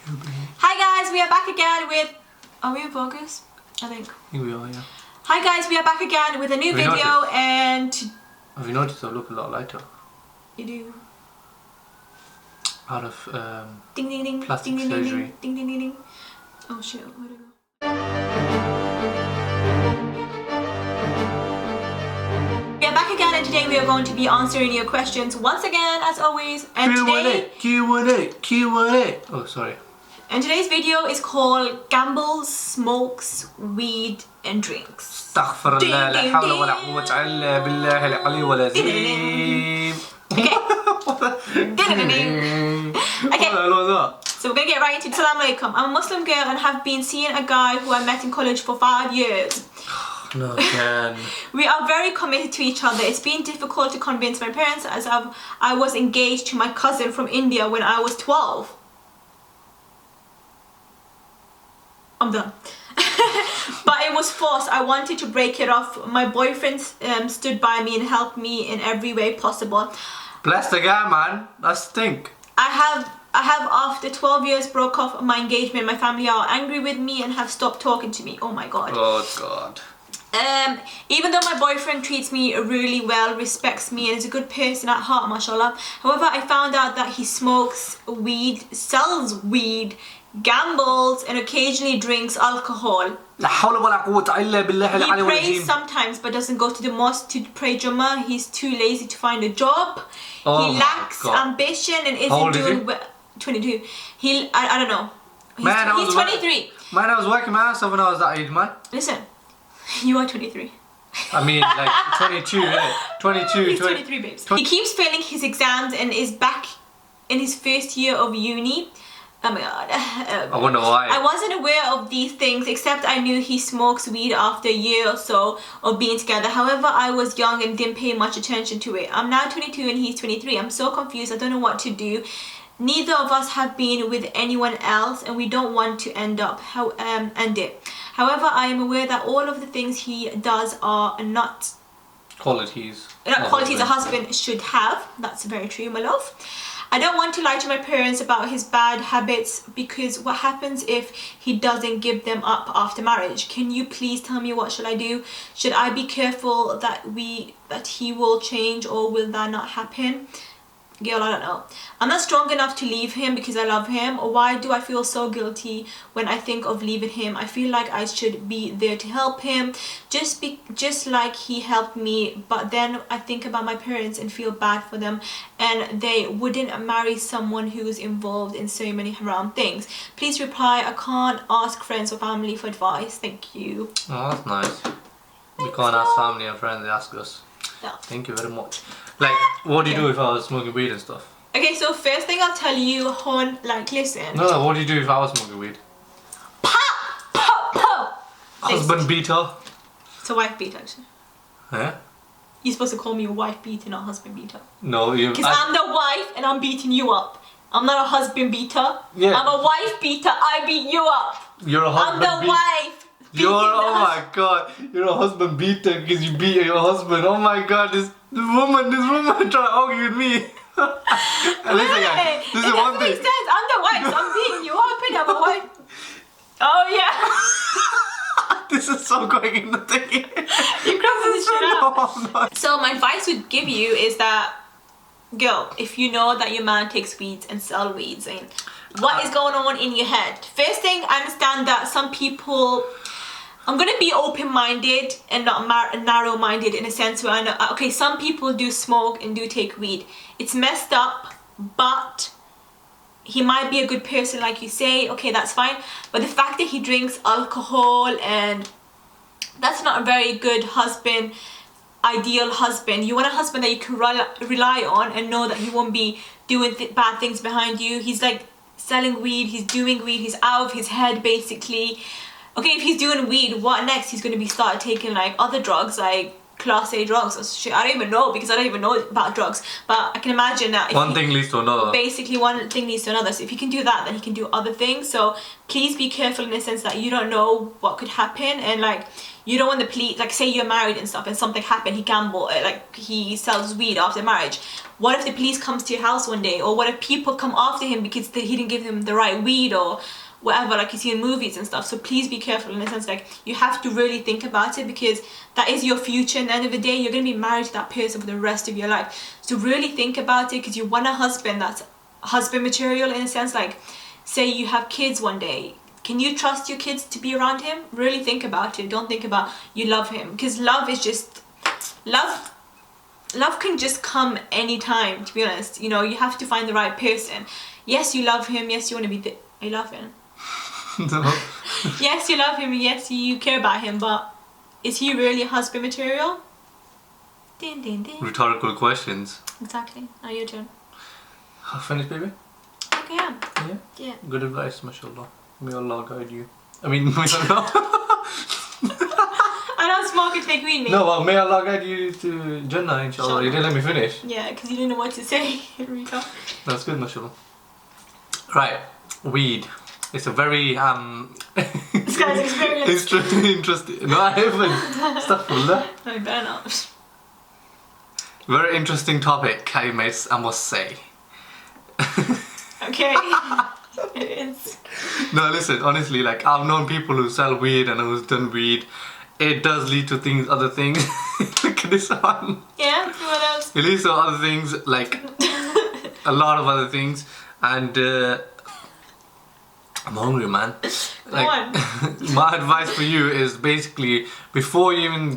Hi guys, we are back again with... Are we in focus? I think. Here we are, yeah. Hi guys, we are back again with a new video and... Have you noticed I look a lot lighter? You do. Out of ding ding ding. plastic ding, ding, surgery. Ding ding ding ding. Oh shit, where'd it go? We are back again and today we are going to be answering your questions once again as always. And Q&A. Oh, sorry. And today's video is called Gambles, Smokes, Weed and Drinks. Astaghfirullah, la hawla wa la quwwata illa billah al-ali wal azim. Okay. Okay. So we're gonna get right into it. Assalamu alaikum. I'm a Muslim girl and have been seeing a guy who I met in college for 5 years. No, man. We are very committed to each other. It's been difficult to convince my parents as I was engaged to my cousin from India when I was 12. I'm done. But it was forced. I wanted to break it off. My boyfriend stood by me and helped me in every way possible. Bless the guy, man. That's stink. I have after 12 years broke off my engagement. My family are angry with me and have stopped talking to me. Oh my god. Oh god. Even though my boyfriend treats me really well, respects me and is a good person at heart, mashallah. However, I found out that he smokes weed, sells weed, gambles and occasionally drinks alcohol. La hawla wa la quwwata illa billah al-ali wal azim. He prays sometimes but doesn't go to the mosque to pray Jummah. He's too lazy to find a job. Oh, he lacks ambition and isn't doing well. 22. I don't know. He's 23. Man, I was working my ass off when I was that age, man. Listen, you are 23. I mean, like 22, innit? 22, He's 23, babes. He keeps failing his exams and is back in his first year of uni. Oh my god. I wonder why. I wasn't aware of these things except I knew he smokes weed after a year or so of being together. However, I was young and didn't pay much attention to it. I'm now 22 and he's 23. I'm so confused. I don't know what to do. Neither of us have been with anyone else and we don't want to end it. However, I am aware that all of the things he does are not qualities a husband should have. That's very true, my love. I don't want to lie to my parents about his bad habits because what happens if he doesn't give them up after marriage? Can you please tell me what should I do? Should I be careful that he will change or will that not happen? Girl, I don't know. I'm not strong enough to leave him because I love him. Why do I feel so guilty when I think of leaving him? I feel like I should be there to help him just like he helped me, but then I think about my parents and feel bad for them and they wouldn't marry someone who's involved in so many haram things. Please reply. I can't ask friends or family for advice. Thank you. Oh, that's nice. We can't ask family and friends, they ask us. No. Thank you very much. Like, what do you do if I was smoking weed and stuff? Okay, so first thing I'll tell you, hon, like, listen. No, what do you do if I was smoking weed? Pop! Pop! Pop! Husband beater. It's a wife beater, actually. Yeah? You're supposed to call me a wife beater, not a husband beater. No, you... Because I'm the wife and I'm beating you up. I'm not a husband beater. Yeah. I'm a wife beater, I beat you up. You're a husband beater. I'm the wife. Oh my god, you're a husband beater because you beat your husband. Oh my god, this woman trying to argue with me. Listen, guys, this is one thing. I'm the wife, so I'm beating you up, and I'm a wife. Oh yeah. This is so going in the thing. You're crossing this shit out. So my advice would give you is that, girl, if you know that your man takes weeds and sell weeds, and what is going on in your head? First thing, I understand that some people... I'm going to be open-minded and not narrow-minded in a sense where I know, okay, some people do smoke and do take weed. It's messed up, but he might be a good person like you say, okay, that's fine. But the fact that he drinks alcohol and that's not a very good husband, ideal husband. You want a husband that you can rely on and know that he won't be doing bad things behind you. He's like selling weed, he's doing weed, he's out of his head basically. Okay, if he's doing weed, what next? He's going to be started taking like other drugs like class A drugs or shit. I don't even know because I don't even know about drugs. But I can imagine that if One thing leads to another. basically one thing leads to another. So if he can do that, then he can do other things. So please be careful in the sense that you don't know what could happen, and like you don't want the police, like say you're married and stuff and something happened, he gambled, like he sells weed after marriage. What if the police comes to your house one day, or what if people come after him because he didn't give them the right weed or whatever, like you see in movies and stuff. So please be careful in the sense like you have to really think about it, because that is your future. And at the end of the day, you're going to be married to that person for the rest of your life. So really think about it, because you want a husband that's husband material in a sense. Like say you have kids one day, can you trust your kids to be around him? Really think about it. Don't think about you love him, because love is just love can just come anytime, to be honest. You know, you have to find the right person. Yes, you love him. Yes, you want to be you love him. No. Yes, you love him. Yes, you care about him, but is he really husband material? Din, din, din. Rhetorical questions. Exactly. Now your turn. Finished, baby? Okay, yeah. Yeah? Yeah. Good advice, mashallah. May Allah guide you. I mean, may Allah... I don't smoke and take weed, mate. No, well, may Allah guide you to Jannah, inshallah. You didn't let me finish. Yeah, because you didn't know what to say. Here we go. That's good, mashallah. Right, weed. It's a very This guy's experienced. interesting. No, I haven't. Astaghfirullah. No, I better not. Very interesting topic, I must say. Okay. It is. No, listen, honestly, like I've known people who sell weed and who's done weed. It does lead to things, other things. Look at this one. Yeah, what else? It leads to other things, like a lot of other things, and I'm hungry, man. Like, my advice for you is basically before you even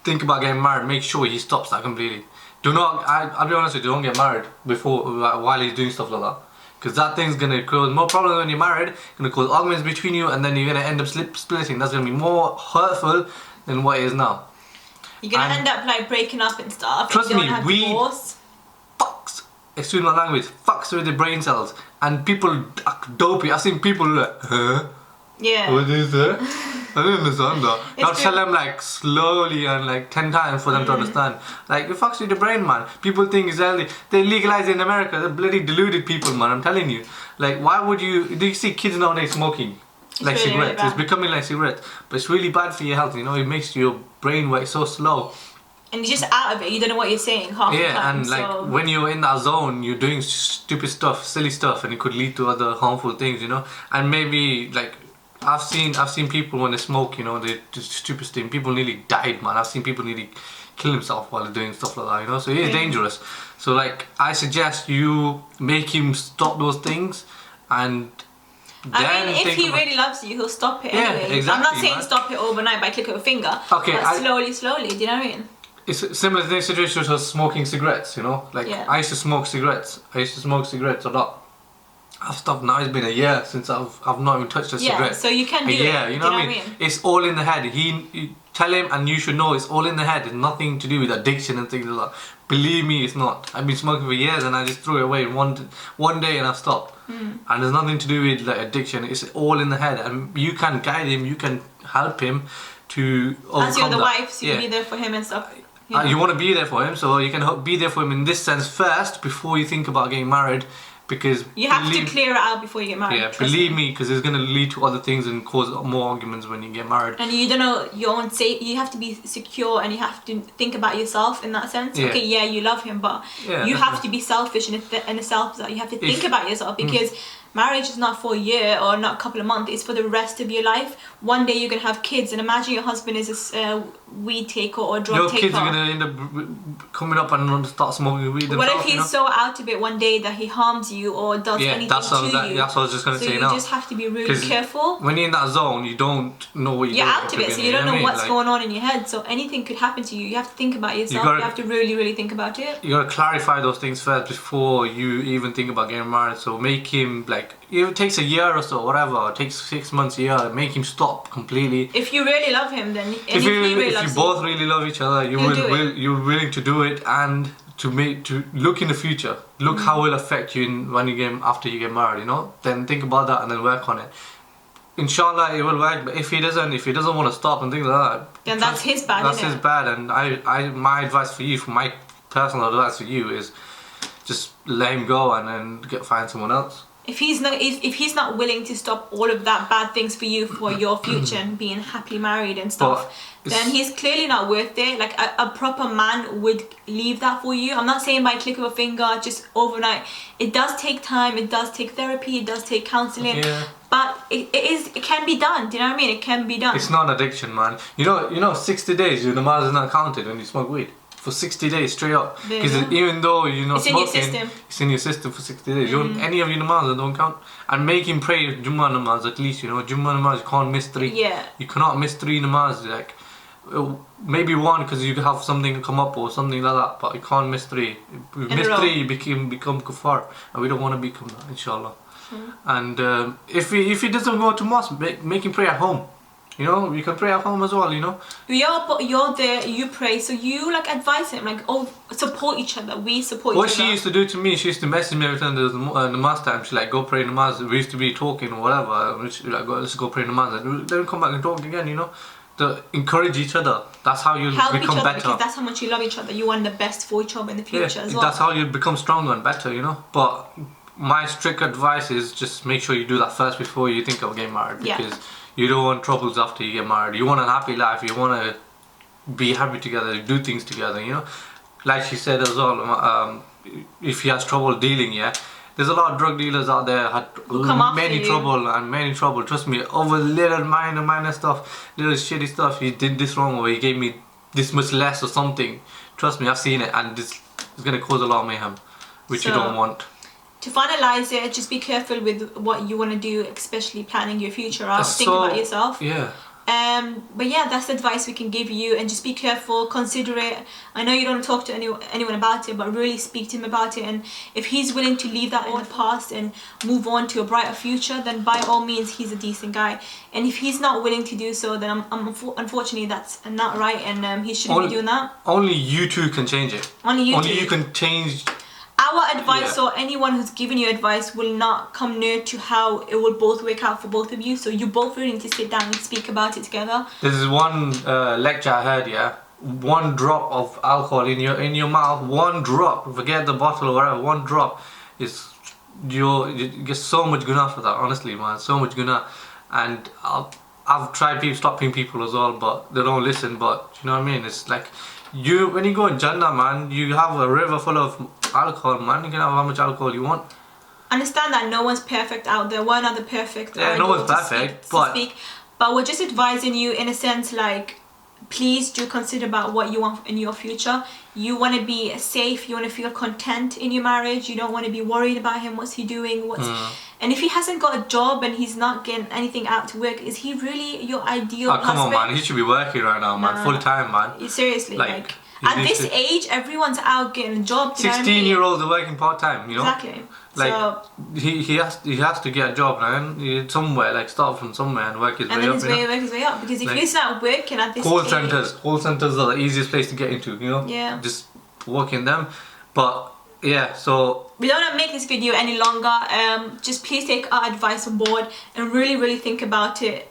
think about getting married, make sure he stops that completely. Do not. I'll be honest with you. Don't get married before while he's doing stuff like that, because that thing's gonna cause more problems when you're married. Gonna cause arguments between you, and then you're gonna end up splitting. That's gonna be more hurtful than what it is now. You're gonna end up like breaking up and stuff. Trust you don't me, have we divorce. fucks. Excuse my language. Fucks with the brain cells, and people act dopey. I've seen people who are like, huh? Yeah. What is that? I don't understand that. It's I'll tell them like slowly and like 10 times for them to understand. Like it fucks with the brain, man. People think it's healthy. They legalize it in America. They're bloody deluded people, man. I'm telling you. Like why would you? Do you see kids nowadays smoking? Like really, cigarettes. really It's becoming like cigarettes. But it's really bad for your health. You know, it makes your brain work so slow. And you're just out of it. You don't know what you're saying half the time. Yeah, and like so. when you're in that zone, you're doing stupid stuff, silly stuff, and it could lead to other harmful things. You know, and maybe like. I've seen people when they smoke, you know, they do stupid thing. People nearly died, man. I've seen people nearly kill themselves while they're doing stuff like that, you know. So it is dangerous. So like, I suggest you make him stop those things, and then I mean, if he about, really loves you, he'll stop it Yeah, anyway. exactly, I'm not saying man. stop it overnight by click of a finger. Okay, but slowly. Do you know what I mean? it's similar to the situation to smoking cigarettes, you know. Like Yeah. I used to smoke cigarettes. A lot. I've stopped now. It's been a year since I've not even touched a cigarette. Yeah, so you can do it. Yeah, you know what I mean? It's all in the head. You tell him, and you should know it's all in the head. It's nothing to do with addiction and things like that. Believe me, it's not. I've been smoking for years, and I just threw it away in one day, and I've stopped. And there's nothing to do with like addiction. It's all in the head, and you can guide him. You can help him to overcome As you're the that. wife, so you be there for him and stuff. You want to be there for him, so you can be there for him in this sense first before you think about getting married. Because you have to clear it out before you get married. Yeah, believe me, because it's going to lead to other things and cause more arguments when you get married. And you don't know your own you have to be secure, and you have to think about yourself in that sense. Yeah. Okay, yeah, you love him, but you have to be selfish in a self that you have to think about yourself, because marriage is not for a year or not a couple of months. It's for the rest of your life. One day you're gonna have kids, and imagine your husband is a weed taker or a drug taker. Your kids are gonna end up coming up and start smoking weed themselves. What if he's so out of it one day that he harms you or does anything to you? That's what I was just gonna say you now. just have to be really careful. When you're in that zone, you don't know what you're out of it, so you don't know what's like, going on in your head. So anything could happen to you. You have to think about yourself. You have to really, really think about it. You gotta clarify those things first before you even think about getting married. So make him like. It takes a year or so, whatever. It takes 6 months, a year. Make him stop completely. If you really love him, then if you both really love each other, you're willing to do it, and to look in the future. Look how it will affect you when you after you get married. You know. Then think about that and then work on it. inshallah it will work. But if he doesn't want to stop and things like that, then that's his bad. That's isn't his it? bad. And my advice for you, for my personal advice for you, is just let him go and then find someone else. If he's not willing to stop all of that bad things for you for your future and being happily married and stuff, then he's clearly not worth it. Like a proper man would leave that for you. I'm not saying by click of a finger, just overnight. It does take time. It does take therapy. It does take counselling. Yeah. But it can be done. Do you know what I mean? It can be done. It's not an addiction, man. You know, 60 days your namaz is not counted when you smoke weed. For 60 days straight up. Because even though you're not smoking, it's in your system for 60 days. Any of your namaz don't count. And make him pray Jummah namaz at least, you know. Jummah namaz, you can't miss 3. Yeah. You cannot miss 3 namaz. Like, maybe 1 because you have something come up or something like that. But you can't miss 3. If you miss 3, you become kuffar. And we don't want to become that, inshallah. And if he doesn't go to mosque, make him pray at home. You know, you can pray at home as well, you know. But you're there, you pray, so you like advise him, like, support each other. We support each other. What she used to do to me, she used to message me every time there was namaz time. She like, go pray namaz. We used to be talking or whatever. She like, let's go pray namaz. And then come back and talk again, you know. To encourage each other. That's how you become better. Because that's how much you love each other. You want the best for each other in the future as well. That's how you become stronger and better, you know. But my strict advice is just make sure you do that first before you think of getting married. Because you don't want troubles after you get married. You want a happy life. You want to be happy together, do things together, you know. Like she said as well, if he has trouble dealing, there's a lot of drug dealers out there had many trouble. Trust me, over little minor stuff, little shitty stuff. He did this wrong, or he gave me this much less or something. Trust me, I've seen it, and this is gonna cause a lot of mayhem, which you don't want. To finalize it, just be careful with what you want to do, especially planning your future out. Think about yourself. Yeah. But yeah, that's the advice we can give you, and just be careful, consider it. I know you don't talk to anyone about it, but really speak to him about it. And if he's willing to leave that in the past and move on to a brighter future, then by all means, he's a decent guy. And if he's not willing to do so, then unfortunately that's not right, and he shouldn't be doing that. Only you two can change it. Only you can change. Our advice or anyone who's given you advice will not come near to how it will both work out for both of you. So you both really need to sit down and speak about it together. This is one lecture I heard, 1 drop of alcohol in your mouth, 1 drop, forget the bottle or whatever, 1 drop is you get so much gunnah for that, honestly, man, so much gunnah. And I've tried stopping people as well, but they don't listen. But you know what I mean, it's like when you go in Jannah, man, you have a river full of alcohol, man. You can have how much alcohol you want. Understand that no one's perfect out there. We're not the perfect. No one's perfect, but we're just advising you in a sense, like, please do consider about what you want in your future. You want to be safe. You want to feel content in your marriage. You don't want to be worried about him. What's he doing? And if he hasn't got a job and he's not getting anything out to work, is he really your ideal husband? Come on, man. He should be working right now, man. Full time, man. Seriously, like at this age, everyone's out getting a job. 16-year-olds are working part time, you know. Exactly. Like he has to get a job, man. Somewhere, like start from somewhere and work his way up. And then work his way up, because if he's not working at this call centers are the easiest place to get into, you know. Yeah. Just work in them, but yeah. So we don't want to make this video any longer. Just please take our advice on board and really think about it.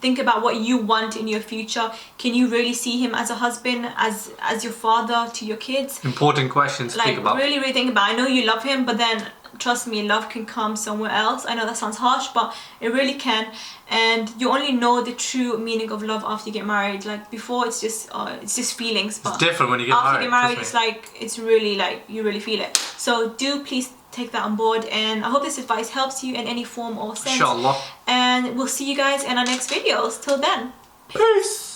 Think about what you want in your future. Can you really see him as a husband, as your father to your kids? Important questions to think about. Really think about. I know you love him, but then trust me, love can come somewhere else. I know that sounds harsh, but it really can. And you only know the true meaning of love after you get married. Like before, it's just feelings. But it's different when you get married. After you get married, it's like it's really like you really feel it. So do please take that on board, and I hope this advice helps you in any form or sense. Inshallah. And we'll see you guys in our next videos. Till then, peace.